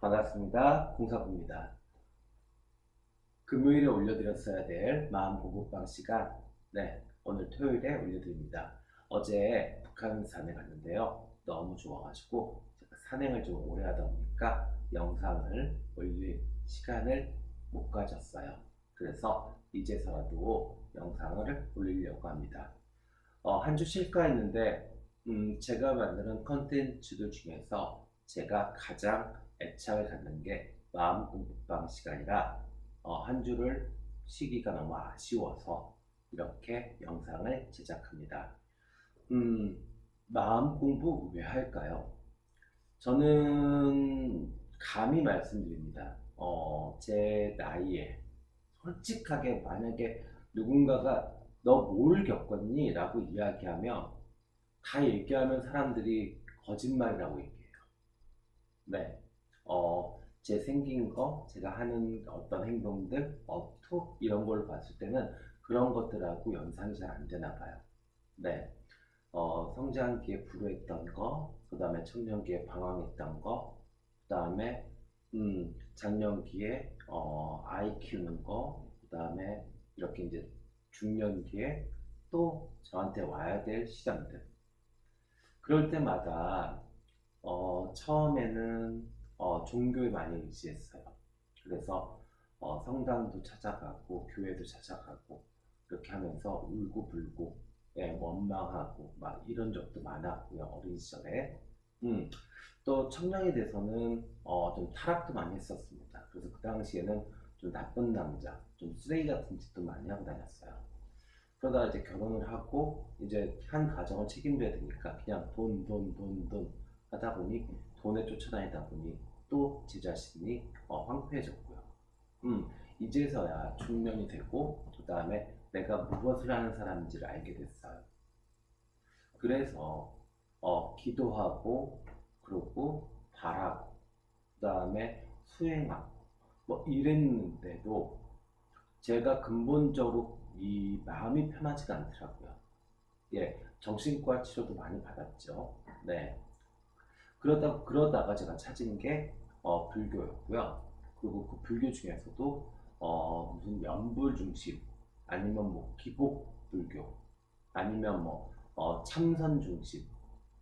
반갑습니다. 공사부입니다. 금요일에 올려드렸어야 될 마음 공부방 시간, 오늘 토요일에 올려드립니다. 어제 북한 산에 갔는데요. 너무 좋아가지고 제가 산행을 좀 오래 하다 보니까 영상을 올릴 시간을 못 가졌어요. 그래서 이제서라도 영상을 올리려고 합니다. 한 주 쉴까 했는데 제가 만드는 컨텐츠들 중에서 제가 가장 애착을 갖는 게 마음 공부방 시간이라 한 주를 쉬기가 너무 아쉬워서 이렇게 영상을 제작합니다. 음, 마음 공부 왜 할까요? 저는 감히 말씀드립니다. 제 나이에 솔직하게 만약에 누군가가 너 뭘 겪었니? 라고 이야기하면 다 얘기하면 사람들이 거짓말이라고 얘기해요. 네. 제 생긴 거, 제가 하는 어떤 행동들, 어투 이런 걸 봤을 때는 그런 것들하고 연상이 잘 안 되나 봐요. 네. 성장기에 불우했던 거, 그 다음에 청년기에 방황했던 거, 그 다음에 장년기에 아이 키우는 거, 그 다음에 이렇게 이제 중년기에 또 저한테 와야 될 시장들. 그럴 때마다 처음에는 종교에 많이 의지했어요. 그래서 성당도 찾아가고 교회도 찾아가고 이렇게 하면서 울고불고 원망하고 막 이런 적도 많았고요. 어린 시절에. 또 청년이 돼서는 좀 타락도 많이 했었습니다. 그래서 그 당시에는 좀 나쁜 남자, 좀 쓰레기 같은 짓도 많이 하고 다녔어요. 그러다 이제 결혼을 하고 이제 한 가정을 책임져야 되니까 그냥 돈 하다 보니 돈에 쫓아다니다 보니 또 제 자신이 황폐해졌고요. 이제서야 중년이 되고 그 다음에 내가 무엇을 하는 사람인지를 알게 됐어요. 그래서 기도하고 그러고 바라고 그 다음에 수행하고 뭐 이랬는데도 제가 근본적으로 이 마음이 편하지가 않더라고요. 예, 정신과 치료도 많이 받았죠. 네. 그러다가 제가 찾은 게 불교였고요. 그리고 그 불교 중에서도 무슨 명불 중심 아니면 뭐 기복 불교 아니면 뭐 참선 중심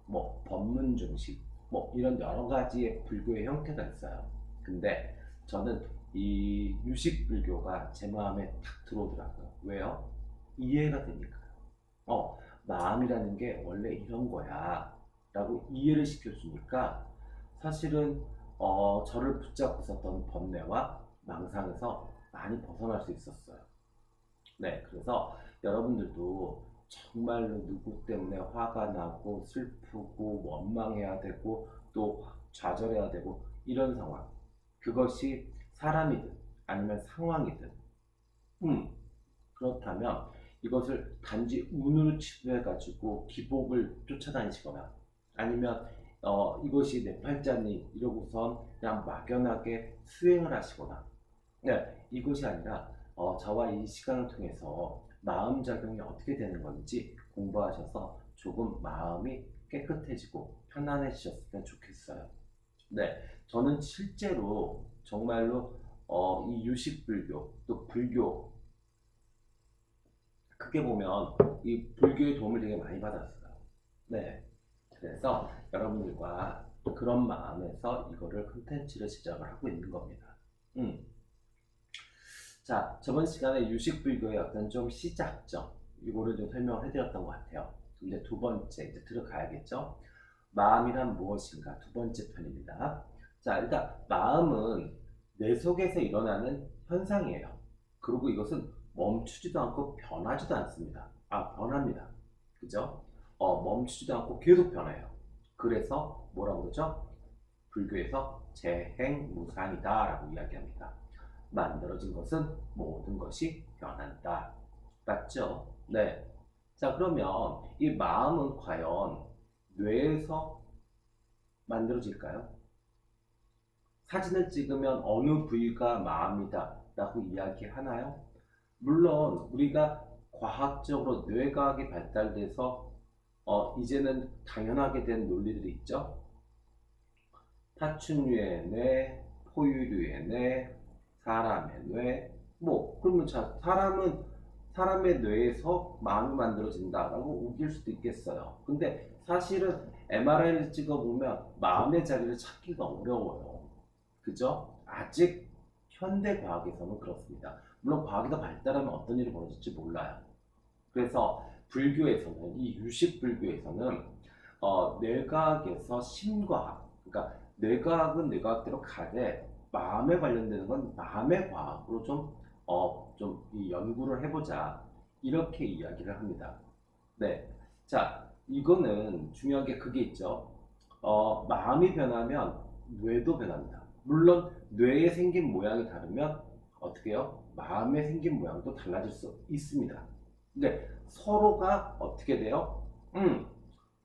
뭐 법문 중심 뭐 이런 여러 가지의 불교의 형태가 있어요. 근데 저는 이 유식 불교가 제 마음에 탁 들어오더라고요. 왜요? 이해가 되니까요. 마음이라는 게 원래 이런 거야 라고 이해를 시켜주니까 사실은 저를 붙잡고 있었던 번뇌와 망상에서 많이 벗어날 수 있었어요. 네, 그래서 여러분들도 정말로 누구 때문에 화가 나고 슬프고 원망해야 되고 또 좌절해야 되고 이런 상황, 그것이 사람이든 아니면 상황이든 그렇다면 이것을 단지 운으로 치부해가지고 기복을 쫓아다니시거나 아니면 이것이 내 팔자니 이러고선 그냥 막연하게 수행을 하시거나 이것이 아니라 저와 이 시간을 통해서 마음작용이 어떻게 되는 건지 공부하셔서 조금 마음이 깨끗해지고 편안해지셨으면 좋겠어요. 네, 저는 실제로 정말로 이 유식불교 또 불교 크게 보면 이 불교의 도움을 되게 많이 받았어요. 네, 그래서 여러분들과 그런 마음에서 이거를 컨텐츠를 제작을 하고 있는 겁니다. 자, 저번 시간에 유식불교의 어떤 좀 시작점 이거를 좀 설명을 해드렸던 것 같아요. 이제 두 번째 이제 들어가야겠죠. 마음이란 무엇인가 두 번째 편입니다. 자, 일단 마음은 내 속에서 일어나는 현상이에요. 그리고 이것은 멈추지도 않고 변하지도 않습니다. 변합니다. 그죠? 멈추지도 않고 계속 변해요. 그래서 뭐라고 그러죠? 불교에서 재행무상이다 라고 이야기합니다. 만들어진 것은 모든 것이 변한다. 맞죠? 네. 자, 그러면 이 마음은 과연 뇌에서 만들어질까요? 사진을 찍으면 어느 부위가 마음이다 라고 이야기하나요? 물론 우리가 과학적으로 뇌과학이 발달돼서 이제는 당연하게 된 논리들이 있죠. 파충류의 뇌, 포유류의 뇌, 사람의 뇌. 뭐 그러면 자, 사람의 뇌에서 마음이 만들어진다라고 우길 수도 있겠어요. 근데 사실은 MRI를 찍어보면 마음의 자리를 찾기가 어려워요. 그죠? 아직 현대 과학에서는 그렇습니다. 물론 과학이 더 발달하면 어떤 일이 벌어질지 몰라요. 그래서 불교에서는, 이 유식 불교에서는 뇌과학에서 심과학, 그러니까 뇌과학은 뇌과학대로 가되 마음에 관련되는 건 마음의 과학으로 좀 이 연구를 해보자, 이렇게 이야기를 합니다. 네, 자, 이거는 중요한 게 그게 있죠. 마음이 변하면 뇌도 변합니다. 물론 뇌에 생긴 모양이 다르면 어떻게 해요? 마음에 생긴 모양도 달라질 수 있습니다. 근데 서로가 어떻게 돼요?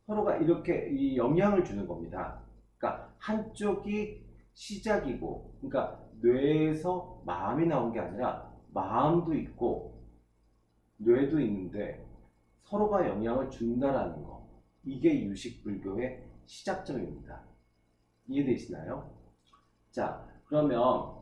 서로가 이렇게 이 영향을 주는 겁니다. 그러니까 한쪽이 시작이고, 그러니까 뇌에서 마음이 나온 게 아니라 마음도 있고 뇌도 있는데 서로가 영향을 준다라는 거. 이게 유식 불교의 시작점입니다. 이해되시나요? 자, 그러면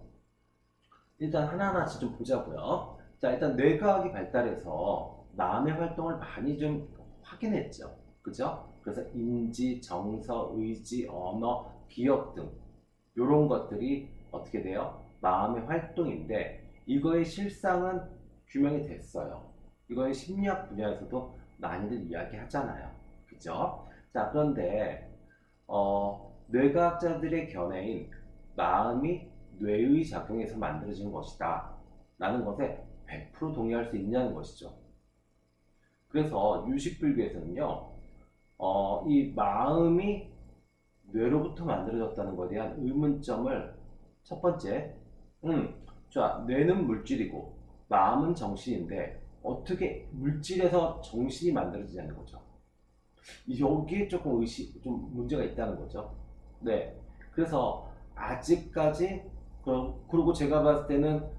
일단 하나하나씩 좀 보자고요. 자, 일단 뇌과학이 발달해서 마음의 활동을 많이 좀 확인했죠. 그죠? 그래서 인지, 정서, 의지, 언어, 기억 등 이런 것들이 어떻게 돼요? 마음의 활동인데 이거의 실상은 규명이 됐어요. 이거의 심리학 분야에서도 많이들 이야기하잖아요. 그죠? 자, 그런데 뇌과학자들의 견해인 마음이 뇌의 작용에서 만들어지는 것이다 라는 것에 100% 동의할 수 있냐는 것이죠. 그래서 유식불교에서는요, 이 마음이 뇌로부터 만들어졌다는 것에 대한 의문점을, 첫 번째, 자, 뇌는 물질이고 마음은 정신인데 어떻게 물질에서 정신이 만들어지냐는 거죠. 여기에 조금 좀 문제가 있다는 거죠. 네. 그래서 아직까지, 그리고 제가 봤을 때는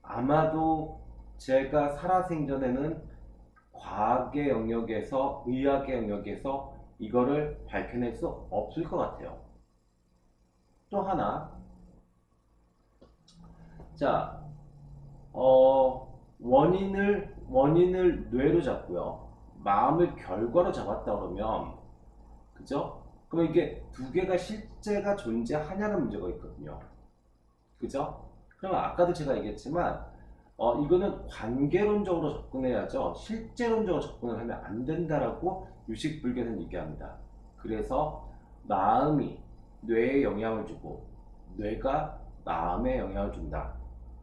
아마도 제가 살아생전에는 과학의 영역에서, 의학의 영역에서 이거를 밝혀낼 수 없을 것 같아요. 또 하나, 자, 원인을 뇌로 잡고요. 마음을 결과로 잡았다 그러면, 그죠? 그럼 이게 두 개가 실제가 존재하냐는 문제가 있거든요. 그죠? 그럼 아까도 제가 얘기했지만, 이거는 관계론적으로 접근해야죠. 실제론적으로 접근을 하면 안 된다라고 유식불교는 얘기합니다. 그래서 마음이 뇌에 영향을 주고 뇌가 마음에 영향을 준다.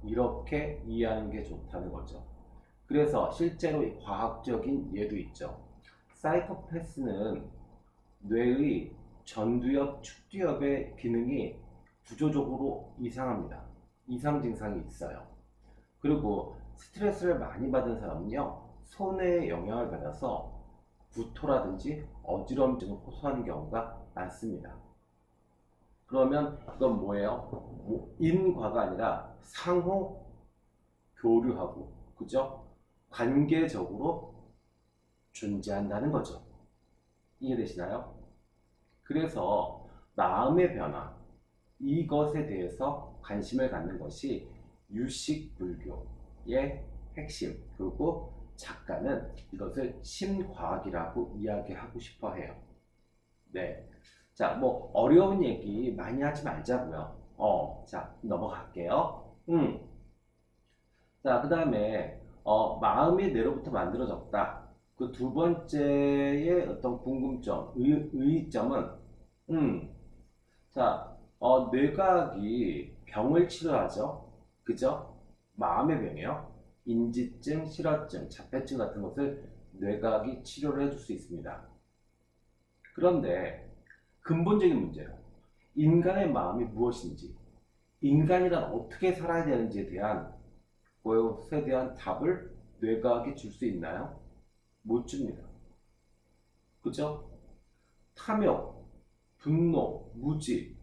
이렇게 이해하는 게 좋다는 거죠. 그래서 실제로 과학적인 예도 있죠. 사이코패스는 뇌의 전두엽, 축두엽의 기능이 구조적으로 이상합니다. 이상 증상이 있어요. 그리고 스트레스를 많이 받은 사람은요, 손에 영향을 받아서 구토라든지 어지러움증을 호소하는 경우가 많습니다. 그러면 이건 뭐예요? 인과가 아니라 상호 교류하고, 그죠? 관계적으로 존재한다는 거죠. 이해되시나요? 그래서 마음의 변화, 이것에 대해서 관심을 갖는 것이 유식불교의 핵심. 그리고 작가는 이것을 심과학이라고 이야기하고 싶어 해요. 네. 자, 뭐 어려운 얘기 많이 하지 말자고요. 자, 넘어갈게요. 자, 그 다음에 마음이 뇌로부터 만들어졌다. 그 두 번째의 어떤 궁금점, 의의점은 자, 뇌과학이 병을 치료하죠. 그죠? 마음의 병이요. 인지증, 실어증, 자폐증 같은 것을 뇌과학이 치료를 해줄 수 있습니다. 그런데 근본적인 문제요. 인간의 마음이 무엇인지, 인간이란 어떻게 살아야 되는지에 대한 것에 대한 답을 뇌과학이 줄 수 있나요? 못 줍니다. 그죠? 탐욕, 분노, 무지,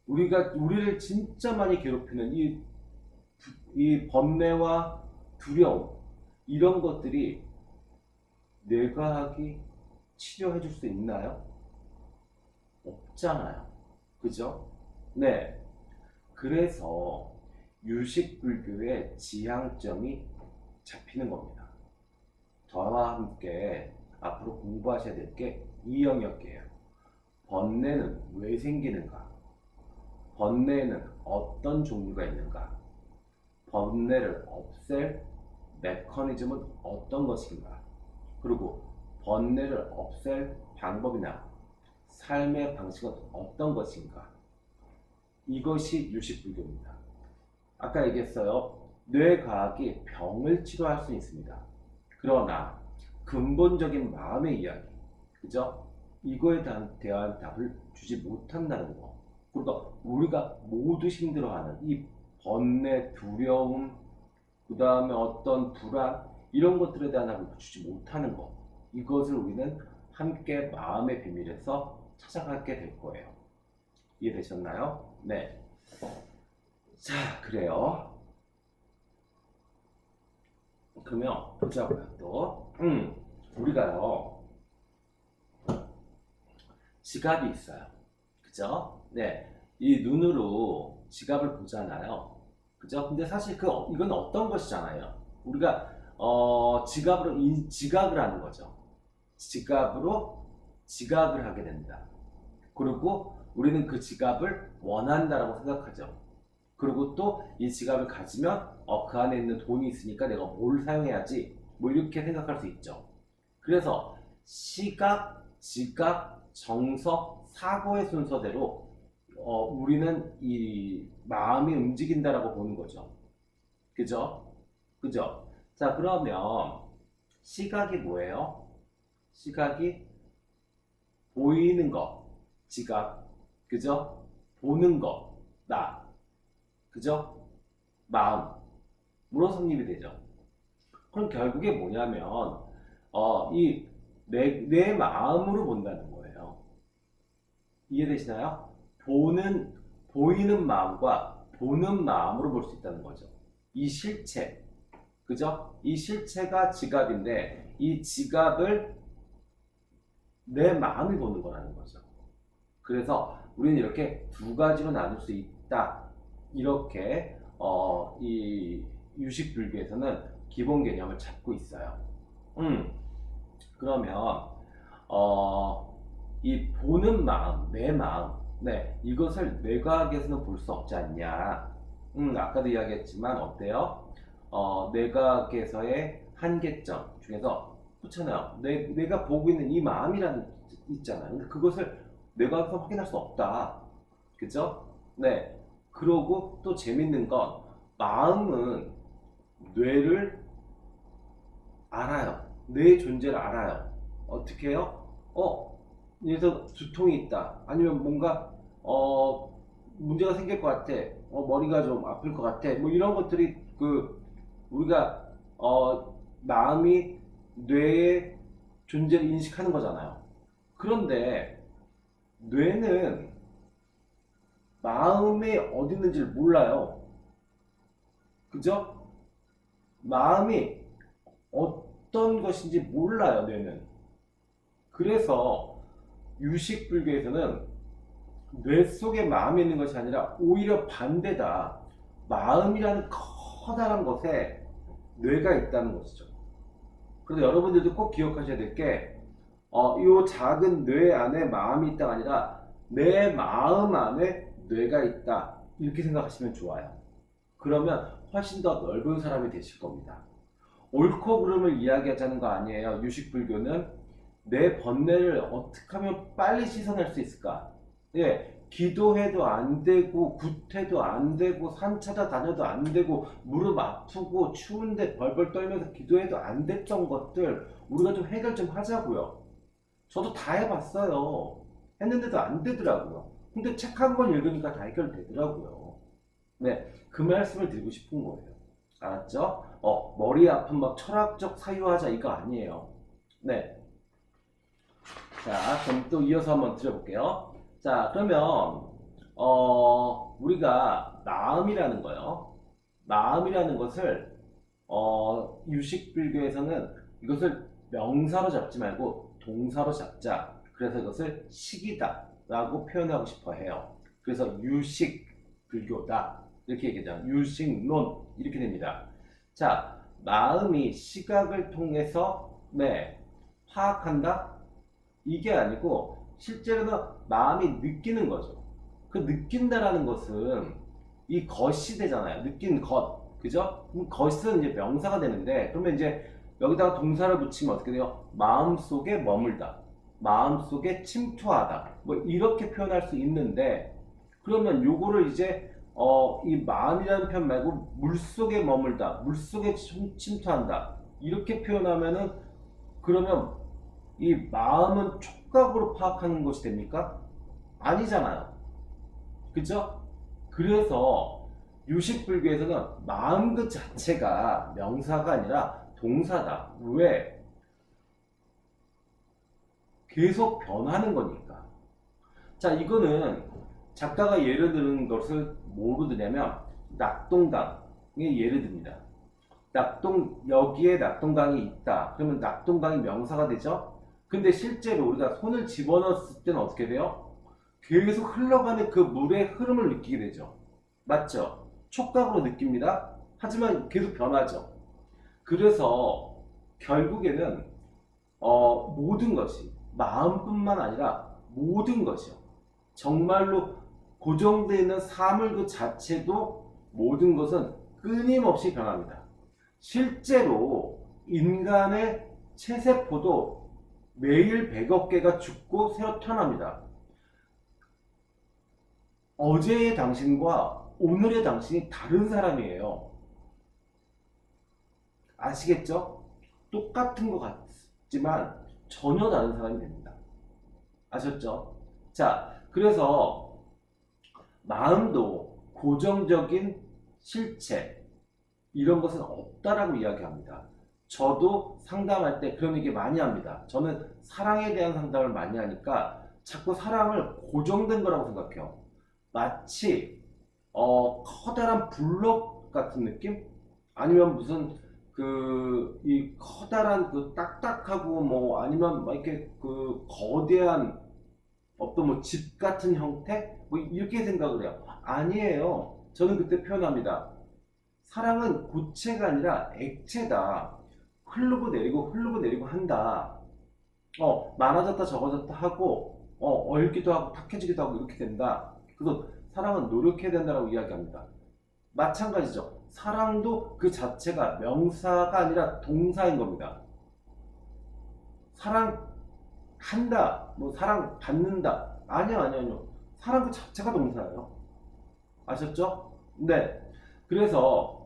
우리를 진짜 많이 괴롭히는 이 번뇌와 두려움, 이런 것들이 뇌과학이 치료해 줄 수 있나요? 없잖아요. 그죠? 네. 그래서 유식불교의 지향점이 잡히는 겁니다. 저와 함께 앞으로 공부하셔야 될 게 이 영역이에요. 번뇌는 왜 생기는가? 번뇌에는 어떤 종류가 있는가? 번뇌를 없앨 메커니즘은 어떤 것인가? 그리고 번뇌를 없앨 방법이나 삶의 방식은 어떤 것인가? 이것이 유식불교입니다. 아까 얘기했어요. 뇌과학이 병을 치료할 수 있습니다. 그러나 근본적인 마음의 이야기, 그죠? 이거에 대한 답을 주지 못한다는 거. 그러니까 우리가 모두 힘들어하는 이 번뇌, 두려움, 그 다음에 어떤 불안, 이런 것들에 대한 답을 주지 못하는 것. 이것을 우리는 함께 마음의 비밀에서 찾아가게 될 거예요. 이해되셨나요? 네. 자, 그래요. 그러면 보자고요, 또. 우리가요, 지갑이 있어요. 그죠? 네. 이 눈으로 지갑을 보잖아요. 그죠? 근데 사실 이건 어떤 것이잖아요. 우리가, 지갑으로, 지각을 하는 거죠. 지갑으로 지각을 하게 됩니다. 그리고 우리는 그 지갑을 원한다라고 생각하죠. 그리고 또 이 지갑을 가지면 그 안에 있는 돈이 있으니까 내가 뭘 사용해야지 뭐 이렇게 생각할 수 있죠. 그래서 시각, 지각, 정석, 사고의 순서대로 우리는 이 마음이 움직인다라고 보는 거죠. 그죠? 그죠? 자, 그러면 시각이 뭐예요? 시각이 보이는 거, 지각, 그죠? 보는 거, 나, 그죠? 마음, 물어성립이 되죠. 그럼 결국에 뭐냐면, 내 마음으로 본다는 거예요. 이해되시나요? 보이는 마음과 보는 마음으로 볼 수 있다는 거죠. 이 실체, 그죠? 이 실체가 지갑인데, 이 지갑을 내 마음이 보는 거라는 거죠. 그래서 우리는 이렇게 두 가지로 나눌 수 있다. 이렇게 이 유식불교에서는 기본 개념을 잡고 있어요. 그러면 이 보는 마음, 내 마음, 네, 이것을 뇌과학에서는 볼 수 없지 않냐. 아까도 이야기했지만 어때요? 뇌과학에서의 한계점 중에서 그렇잖아요. 내가 보고 있는 이 마음이라는 있잖아요. 근데 그것을 뇌과학에서 확인할 수 없다. 그죠? 네. 그러고 또 재밌는 건 마음은 뇌를 알아요. 뇌의 존재를 알아요. 어떻게 해요? 여기서 두통이 있다. 아니면 뭔가 문제가 생길 것 같아. 머리가 좀 아플 것 같아. 뭐 이런 것들이 우리가 마음이 뇌의 존재를 인식하는 거잖아요. 그런데 뇌는 마음이 어디 있는지를 몰라요. 그죠? 마음이 어떤 것인지 몰라요, 뇌는. 그래서 유식불교에서는 뇌 속에 마음이 있는 것이 아니라 오히려 반대다. 마음이라는 커다란 것에 뇌가 있다는 것이죠. 그래서 여러분들도 꼭 기억하셔야 될 게, 이 작은 뇌 안에 마음이 있다가 아니라 내 마음 안에 뇌가 있다. 이렇게 생각하시면 좋아요. 그러면 훨씬 더 넓은 사람이 되실 겁니다. 옳고 그름을 이야기하자는 거 아니에요. 유식불교는 내 번뇌를 어떻게 하면 빨리 씻어낼 수 있을까? 예, 기도해도 안 되고 굿해도 안 되고 산 찾아다녀도 안 되고 무릎 아프고 추운데 벌벌 떨면서 기도해도 안 됐던 것들 우리가 좀 해결 좀 하자고요. 저도 다 해봤어요. 했는데도 안 되더라고요. 근데 책 한 권 읽으니까 다 해결되더라고요. 네, 그 말씀을 드리고 싶은 거예요. 알았죠? 머리 아픈 막 철학적 사유하자 이거 아니에요. 네. 자, 그럼 또 이어서 한번 드려볼게요. 자, 그러면 우리가 마음이라는 거요. 마음이라는 것을 유식불교에서는 이것을 명사로 잡지 말고 동사로 잡자. 그래서 이것을 식이다 라고 표현하고 싶어 해요. 그래서 유식 불교다 이렇게 얘기하죠. 유식론 이렇게 됩니다. 자, 마음이 시각을 통해서 파악한다? 이게 아니고 실제로는 마음이 느끼는 거죠. 그 느낀다라는 것은 이 것이 되잖아요. 느낀 것. 그죠? 그럼 것은 이제 명사가 되는데 그러면 이제 여기다가 동사를 붙이면 어떻게 돼요? 마음속에 머물다. 마음속에 침투하다. 뭐 이렇게 표현할 수 있는데 그러면 요거를 이제 이 마음이라는 표현 말고 물속에 머물다. 물속에 침투한다. 이렇게 표현하면은 그러면 이 마음은 촉각으로 파악하는 것이 됩니까? 아니잖아요. 그죠? 그래서 유식불교에서는 마음 그 자체가 명사가 아니라 동사다. 왜? 계속 변하는 거니까. 자, 이거는 작가가 예를 드는 것을 뭐로 드냐면 낙동강의 예를 듭니다. 여기에 낙동강이 있다. 그러면 낙동강이 명사가 되죠? 근데 실제로 우리가 손을 집어넣었을 때는 어떻게 돼요? 계속 흘러가는 그 물의 흐름을 느끼게 되죠. 맞죠? 촉각으로 느낍니다. 하지만 계속 변하죠. 그래서 결국에는 모든 것이 마음뿐만 아니라 모든 것이요. 정말로 고정되어 있는 사물 그 자체도 모든 것은 끊임없이 변합니다. 실제로 인간의 체세포도 매일 100억 개가 죽고 새로 태어납니다. 어제의 당신과 오늘의 당신이 다른 사람이에요. 아시겠죠? 똑같은 것 같지만 전혀 다른 사람이 됩니다. 아셨죠? 자, 그래서 마음도 고정적인 실체 이런 것은 없다라고 이야기합니다. 저도 상담할 때 그런 얘기 많이 합니다. 저는 사랑에 대한 상담을 많이 하니까 자꾸 사랑을 고정된 거라고 생각해요. 마치 커다란 블록 같은 느낌? 아니면 무슨 이 커다란 그 딱딱하고 뭐 아니면 막 이렇게 그 거대한 어떤 뭐 집 같은 형태? 뭐 이렇게 생각을 해요. 아니에요. 저는 그때 표현합니다. 사랑은 고체가 아니라 액체다. 흐르고 내리고 한다. 많아졌다 적어졌다 하고 얼기도 하고 탁해지기도 하고 이렇게 된다. 그래서 사랑은 노력해야 된다고 이야기합니다. 마찬가지죠. 사랑도 그 자체가 명사가 아니라 동사인 겁니다. 사랑한다, 뭐 사랑받는다. 아니요. 사랑 그 자체가 동사예요. 아셨죠? 네. 그래서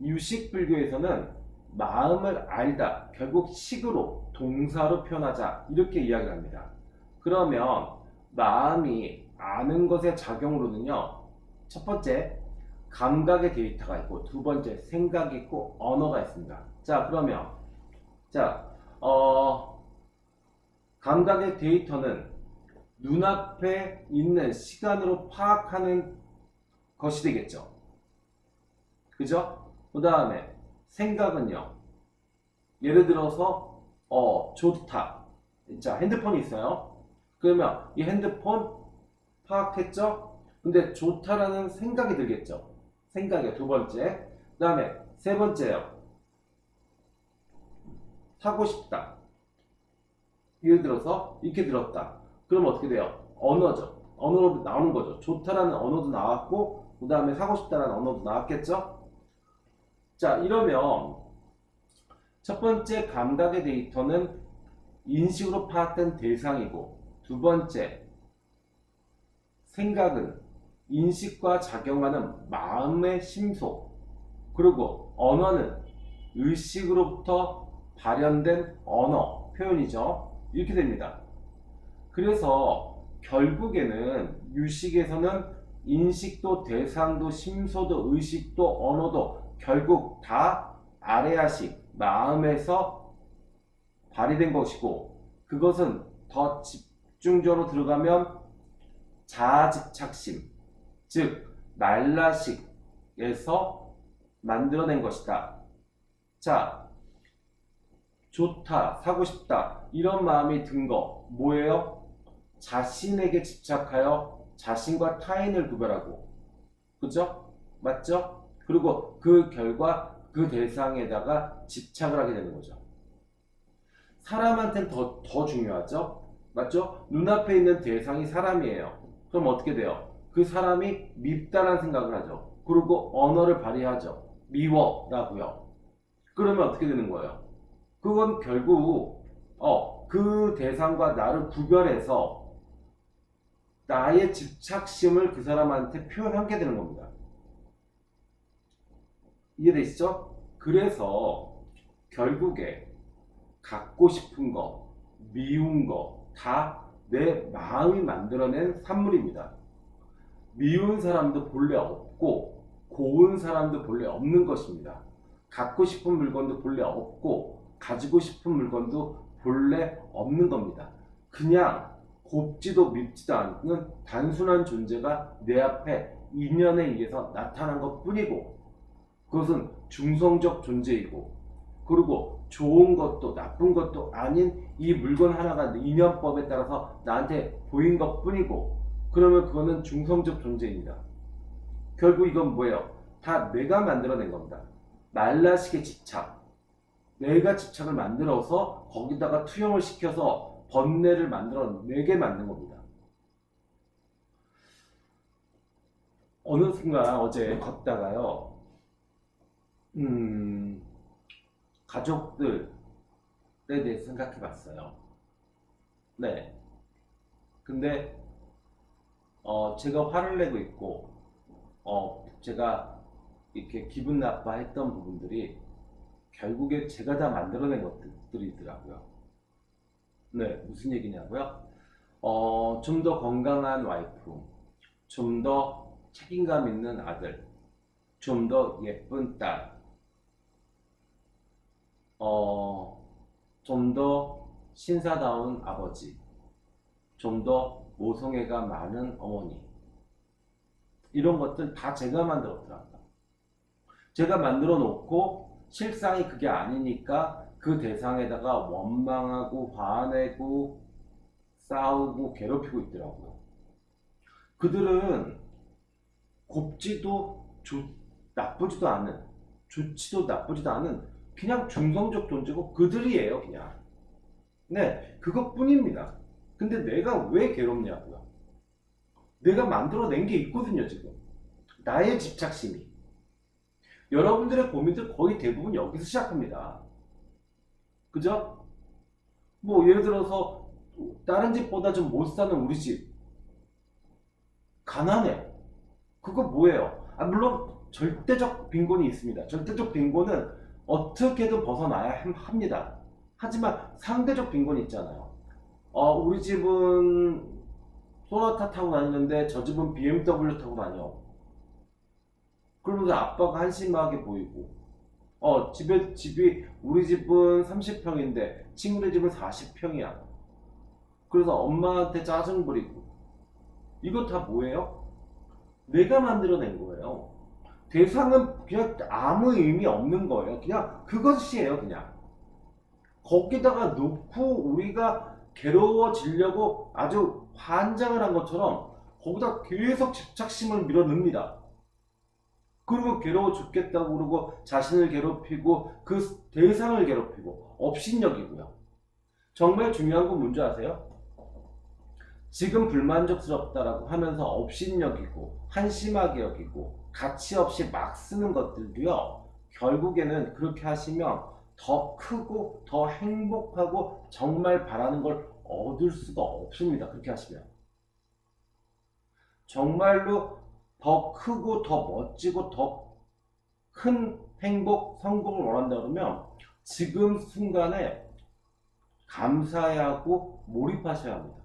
유식불교에서는 마음을 알다, 결국 식으로 동사로 표현하자 이렇게 이야기를 합니다. 그러면 마음이 아는 것의 작용으로는요, 첫 번째 감각의 데이터가 있고 두 번째 생각이 있고 언어가 있습니다. 자, 그러면 감각의 데이터는 눈앞에 있는 시간으로 파악하는 것이 되겠죠. 그죠? 그 다음에 생각은요, 예를 들어서 좋다. 자, 핸드폰이 있어요. 그러면 이 핸드폰 파악했죠? 근데 좋다라는 생각이 들겠죠. 생각이요, 두 번째. 그 다음에 세 번째요, 사고 싶다. 예를 들어서 이렇게 들었다. 그러면 어떻게 돼요? 언어죠. 언어로 나오는 거죠. 좋다라는 언어도 나왔고 그 다음에 사고 싶다라는 언어도 나왔겠죠. 자, 이러면 첫 번째 감각의 데이터는 인식으로 파악된 대상이고 두 번째 생각은 인식과 작용하는 마음의 심소, 그리고 언어는 의식으로부터 발현된 언어 표현이죠. 이렇게 됩니다. 그래서 결국에는 유식에서는 인식도 대상도 심소도 의식도 언어도 결국 다 아레아식 마음에서 발휘된 것이고, 그것은 더 집중적으로 들어가면 자아집착심, 즉 날라식에서 만들어낸 것이다. 자, 좋다, 사고 싶다 이런 마음이 든 거 뭐예요? 자신에게 집착하여 자신과 타인을 구별하고, 그죠? 맞죠? 그리고 그 결과 그 대상에다가 집착을 하게 되는 거죠. 사람한테는 더 중요하죠? 맞죠? 눈앞에 있는 대상이 사람이에요. 그럼 어떻게 돼요? 그 사람이 밉다는 생각을 하죠. 그리고 언어를 발휘하죠. 미워라고요. 그러면 어떻게 되는 거예요? 그건 결국 그 대상과 나를 구별해서 나의 집착심을 그 사람한테 표현하게 되는 겁니다. 이해되시죠? 그래서 결국에 갖고 싶은 거, 미운 거 다 내 마음이 만들어낸 산물입니다. 미운 사람도 본래 없고 고운 사람도 본래 없는 것입니다. 갖고 싶은 물건도 본래 없고 가지고 싶은 물건도 본래 없는 겁니다. 그냥 곱지도 밉지도 않는 단순한 존재가 내 앞에 인연에 의해서 나타난 것 뿐이고, 그것은 중성적 존재이고, 그리고 좋은 것도 나쁜 것도 아닌 이 물건 하나가 인연법에 따라서 나한테 보인 것 뿐이고, 그러면 그거는 중성적 존재입니다. 결국 이건 뭐예요? 다 내가 만들어낸 겁니다. 말라식의 집착. 내가 집착을 만들어서 거기다가 투영을 시켜서 번뇌를 만들어내게 만든 겁니다. 어느 순간 어제 걷다가요, 가족들에 대해서 생각해 봤어요. 네. 근데, 제가 화를 내고 있고, 제가 이렇게 기분 나빠했던 부분들이 결국에 제가 다 만들어낸 것들이더라고요. 네, 무슨 얘기냐고요? 좀 더 건강한 와이프, 좀 더 책임감 있는 아들, 좀 더 예쁜 딸, 좀 더 신사다운 아버지, 좀 더 모성애가 많은 어머니, 이런 것들 다 제가 만들었더라고요. 제가 만들어 놓고 실상이 그게 아니니까 그 대상에다가 원망하고 화내고 싸우고 괴롭히고 있더라고요. 그들은 곱지도 나쁘지도 않은, 좋지도 나쁘지도 않은 그냥 중성적 존재고 그들이에요, 그냥. 네, 그것뿐입니다. 근데 내가 왜 괴롭냐고요. 내가 만들어낸 게 있거든요, 지금. 나의 집착심이. 여러분들의 고민들 거의 대부분 여기서 시작합니다. 그죠? 뭐 예를 들어서 다른 집보다 좀 못 사는 우리 집. 가난해. 그거 뭐예요? 물론 절대적 빈곤이 있습니다. 절대적 빈곤은 어떻게든 벗어나야 합니다. 하지만 상대적 빈곤이 있잖아요. 우리 집은 소나타 타고 다니는데 저 집은 BMW 타고 다녀. 그러면서 아빠가 한심하게 보이고, 집이 우리 집은 30평인데 친구네 집은 40평이야. 그래서 엄마한테 짜증 부리고. 이거 다 뭐예요? 내가 만들어낸 거예요. 대상은 그냥 아무 의미 없는 거예요. 그냥 그것이에요, 그냥. 거기다가 놓고 우리가 괴로워지려고 아주 환장을 한 것처럼 거기다 계속 집착심을 밀어넣습니다. 그리고 괴로워 죽겠다고 그러고 자신을 괴롭히고 그 대상을 괴롭히고 업신여기고요. 정말 중요한 건 뭔지 아세요? 지금 불만족스럽다라고 하면서 업신여기고 한심하게 여기고 가치 없이 막 쓰는 것들도요, 결국에는 그렇게 하시면 더 크고 더 행복하고 정말 바라는 걸 얻을 수가 없습니다. 그렇게 하시면 정말로 더 크고 더 멋지고 더 큰 행복, 성공을 원한다 그러면 지금 순간에 감사해야 하고 몰입하셔야 합니다.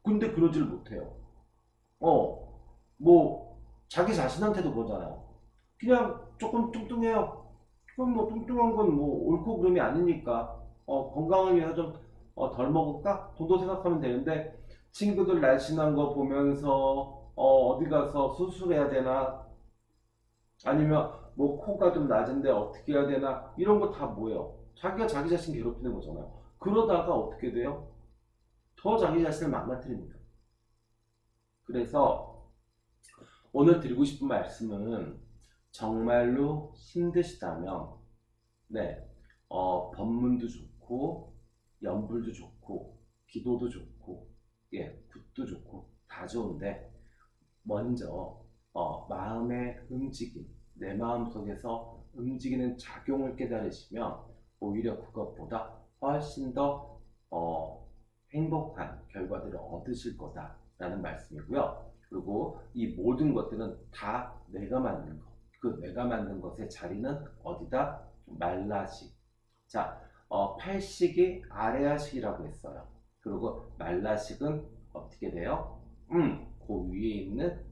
근데 그러질 못해요. 뭐 자기 자신한테도 그러잖아요. 그냥 조금 뚱뚱해요. 그럼 뭐 뚱뚱한 건 뭐 옳고 그름이 아니니까 건강을 위해서 좀 덜 먹을까? 정도 생각하면 되는데, 친구들 날씬한 거 보면서 어디 가서 수술해야 되나, 아니면 뭐 코가 좀 낮은데 어떻게 해야 되나, 이런 거 다 뭐예요? 자기가 자기 자신 괴롭히는 거잖아요. 그러다가 어떻게 돼요? 더 자기 자신을 망가뜨립니다. 그래서 오늘 드리고 싶은 말씀은 정말로 힘드시다면 네, 법문도 좋고 연불도 좋고 기도도 좋고 예, 굿도 좋고 다 좋은데 먼저 마음의 움직임, 내 마음속에서 움직이는 작용을 깨달으시면 오히려 그것보다 훨씬 더 행복한 결과들을 얻으실 거다라는 말씀이고요. 그리고 이 모든 것들은 다 내가 만든 것. 그 내가 만든 것의 자리는 어디다? 말라식. 자, 팔식이 아래아식이라고 했어요. 그리고 말라식은 어떻게 돼요? 그 위에 있는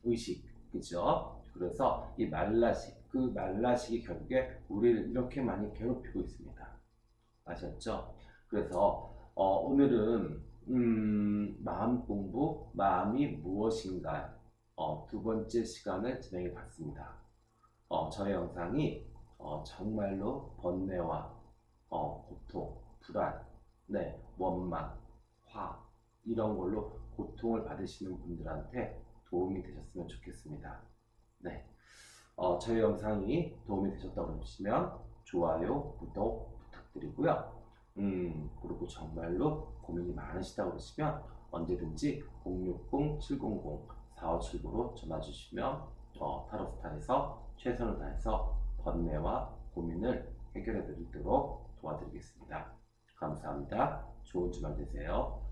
의식, 그죠? 그래서 이 말라식, 그 말라식이 결국에 우리를 이렇게 많이 괴롭히고 있습니다. 아셨죠? 그래서 오늘은 마음 공부, 마음이 무엇인가 두 번째 시간을 진행해 봤습니다. 저의 영상이 정말로 번뇌와 고통, 불안, 네, 원망, 화 이런 걸로 고통을 받으시는 분들한테 도움이 되셨으면 좋겠습니다. 네, 저희 영상이 도움이 되셨다고 하시면 좋아요, 구독 부탁드리고요. 그리고 정말로 고민이 많으시다고 그러시면 언제든지 060-700-4579로 전화 주시면 타로스타에서 최선을 다해서 번뇌와 고민을 해결해 드리도록 도와드리겠습니다. 감사합니다. 좋은 주말 되세요.